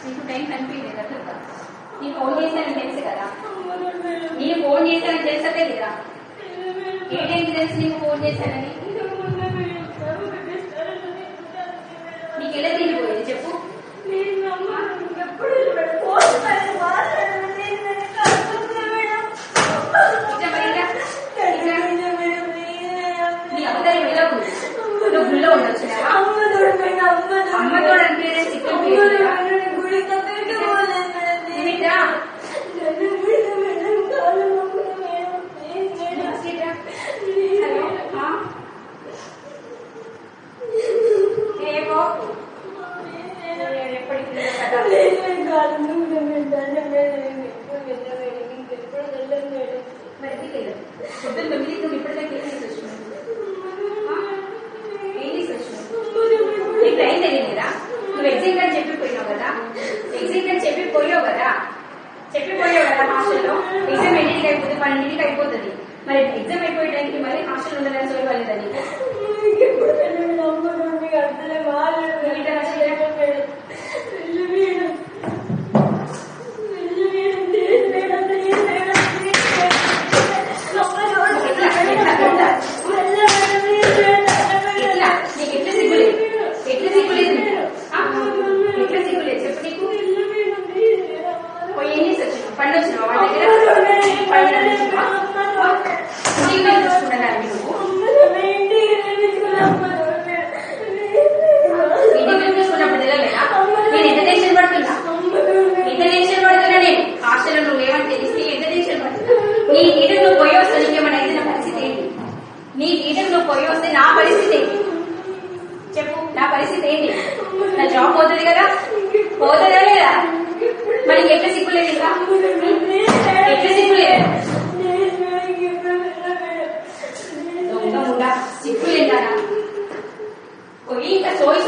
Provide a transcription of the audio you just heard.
నీకు టైం కనిపించలేదు కదా. నీకు ఫోన్ చేశానని తెలుసు కదా. నేను ఫోన్ చేశానని తెలుసే లేదా? ఏ టైంకి తెలుసు నీకు ఫోన్ చేశానని? నీకు ఎలా తిరిగిపోయేది చెప్పు. నీ అవతారం ఎలా ఉంది? నువ్వు గుళ్ళో ఉండొచ్చు. అమ్మతో అనిపించే చిత్రం పొద్దున్న 9 నువ్వు ఇప్పటిదాకా ఏం చేసి వచ్చినావు? ఏం చేసి వచ్చినావు? నీకు టైం తెలియలేదా? నువ్వు ఎగ్జిట్ అని చెప్పిపోయావు కదా. ఎగ్జిట్ అని చెప్పిపోయావు కదా హాస్టల్లో. ఎగ్జామ్ ఎన్నింటికి అయిపోతుంది? 12ంటికి అయిపోతుంది. మరి ఎగ్జామ్ అయిపోయే టైంకి మళ్ళీ హాస్టల్ ఉండాలని చూడలేదా నీకు? నీ ఈటకు నువ్వు పోయి వస్తే నా పరిస్థితి ఏంటి చెప్పు. నా పరిస్థితి ఏంటి? నా జాబ్ పోతుంది కదా. పోతుందా లేదా? మరి ఎట్లా సిగ్గులేదు? ఇంకా ఎట్లా సిగ్గులేదు? సిగ్గులేదా? ఇంకా సోయి